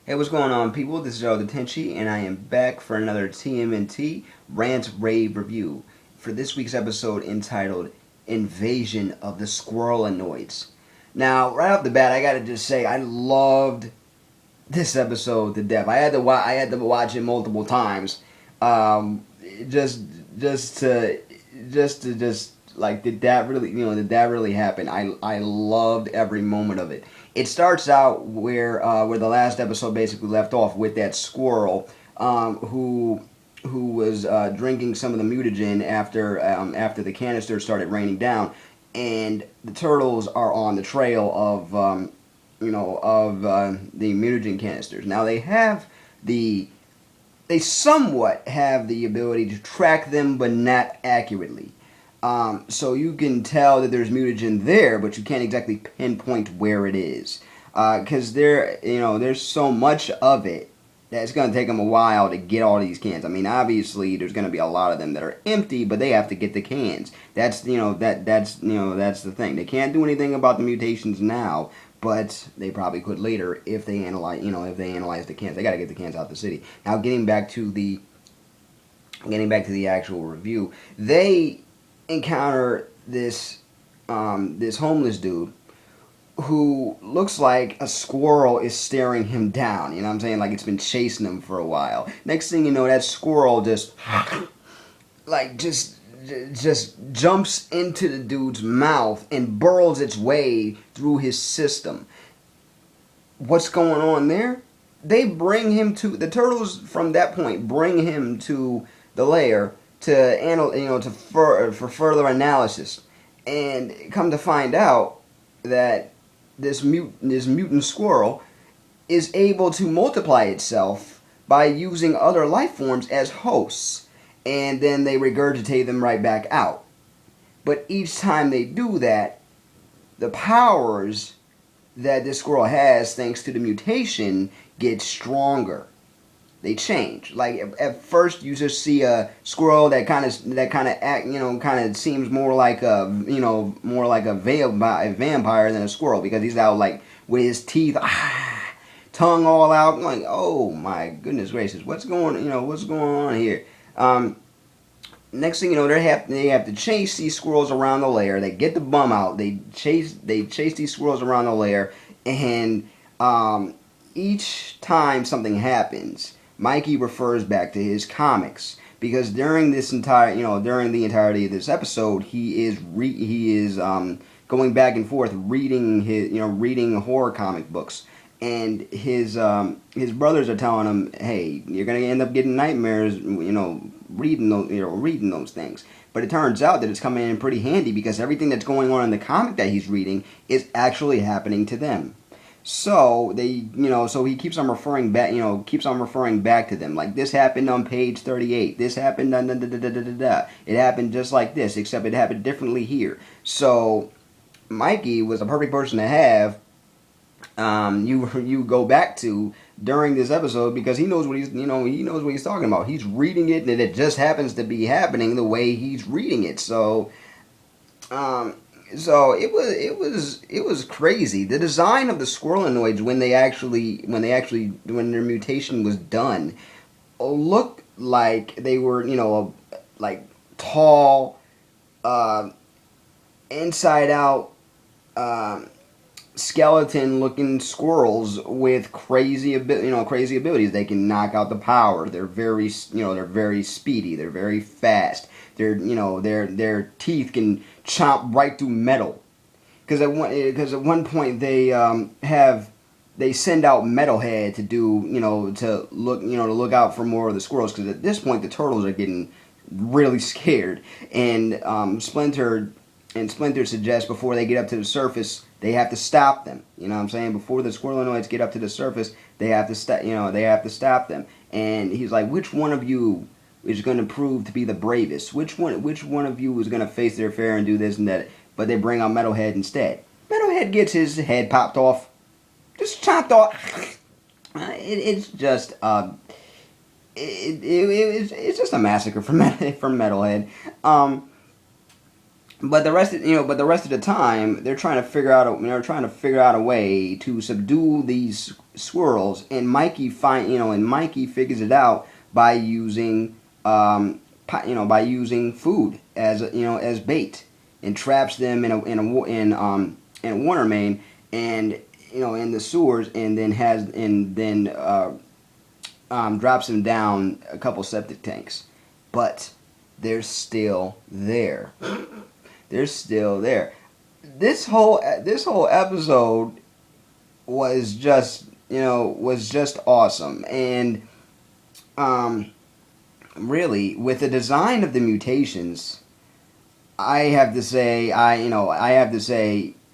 Hey, what's going on, people? This is Joe the Tenchi, and I am back for another TMNT Rant Rave review for this week's episode entitled Invasion of the Squirrelanoids. Now, right off the bat, I gotta just say I loved this episode to death. I had to watch it multiple times, um, just just to just like did that really happen? I loved every moment of it. It starts out where the last episode basically left off with that squirrel who was drinking some of the mutagen after the canister started raining down, and the turtles are on the trail of the mutagen canisters. Now they somewhat have the ability to track them, but not accurately. So you can tell that there's mutagen there, but you can't exactly pinpoint where it is, because there's so much of it that it's going to take them a while to get all these cans. I mean, obviously there's going to be a lot of them that are empty, but they have to get the cans. That's that's the thing. They can't do anything about the mutations now, but they probably could later if they analyze the cans. They got to get the cans out of the city. Now, getting back to the actual review, they encounter this homeless dude who looks like a squirrel is staring him down. You know what I'm saying? Like it's been chasing him for a while. Next thing you know, that squirrel just like just jumps into the dude's mouth and burrows its way through his system. What's going on there? They bring him to the turtles from that point. Bring him to the lair for further analysis, and come to find out that this mutant squirrel is able to multiply itself by using other life forms as hosts, and then they regurgitate them right back out. But each time they do that, the powers that this squirrel has, thanks to the mutation, get stronger. They change. Like at first, you just see a squirrel that kind of act, kind of seems more like a vampire than a squirrel, because he's out like with his teeth, tongue all out. I'm like, oh my goodness gracious, what's going on here? Next thing you know, they have to chase these squirrels around the lair. They get the bum out. They chase these squirrels around the lair, and each time something happens, Mikey refers back to his comics, because during during the entirety of this episode, he is going back and forth reading horror comic books, and his brothers are telling him, hey, you're gonna end up getting nightmares, reading those things. But it turns out that it's coming in pretty handy, because everything that's going on in the comic that he's reading is actually happening to them. So so he keeps on referring back to them. Like, this happened on page 38. This happened, da, da, da, da, da, da, da. It happened just like this, except it happened differently here. So Mikey was a perfect person to have you go back to during this episode, because he knows what he's talking about. He's reading it, and it just happens to be happening the way he's reading it. Um, so it was crazy. The design of the Squirrelanoids when their mutation was done, looked like they were like tall, uh, inside out. Skeleton looking squirrels with crazy abilities. They can knock out the power. They're very speedy. They're very fast. Their teeth can chomp right through metal. Because at one point they send out Metalhead to look out for more of the squirrels, because at this point the turtles are getting really scared, and Splinter suggests before they get up to the surface, they have to stop them. You know what I'm saying? Before the Squirrelanoids get up to the surface, they have to stop them. And he's like, which one of you is going to prove to be the bravest? Which one of you is going to face their fear and do this and that? But they bring out Metalhead instead. Metalhead gets his head popped off, just chopped off. It's just it's just a massacre from Metalhead. But the rest of the time, they're trying to figure out a way to subdue these squirrels, and Mikey figures it out by using by using food as as bait, and traps them in a water main, and in the sewers, and then drops them down a couple septic tanks. But they're still there. They're still there. This whole episode was just awesome. And really, with the design of the mutations, I have to say,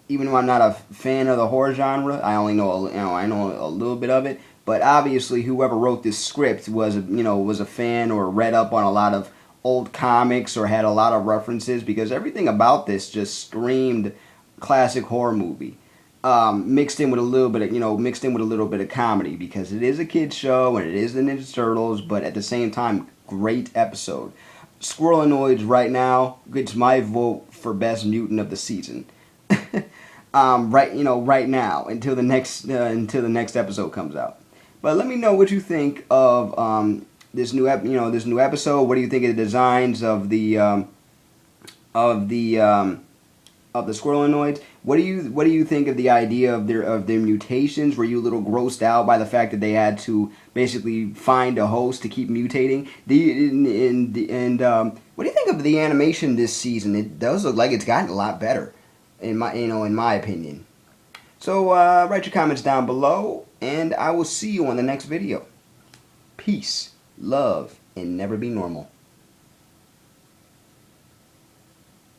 even though I'm not a fan of the horror genre, I only know I know a little bit of it. But obviously, whoever wrote this script was a fan or read up on a lot of old comics or had a lot of references, because everything about this just screamed classic horror movie. Mixed in with a little bit of comedy, because it is a kids show and it is the Ninja Turtles, but at the same time, great episode. Squirrelanoids right now gets my vote for best mutant of the season. Right now until the next episode comes out. But let me know what you think of this new episode. What do you think of the designs of the Squirrelanoids? What do you think of the idea of their mutations? Were you a little grossed out by the fact that they had to basically find a host to keep mutating? What do you think of the animation this season? It does look like it's gotten a lot better, in my opinion. So write your comments down below, and I will see you on the next video. Peace, love, and never be normal.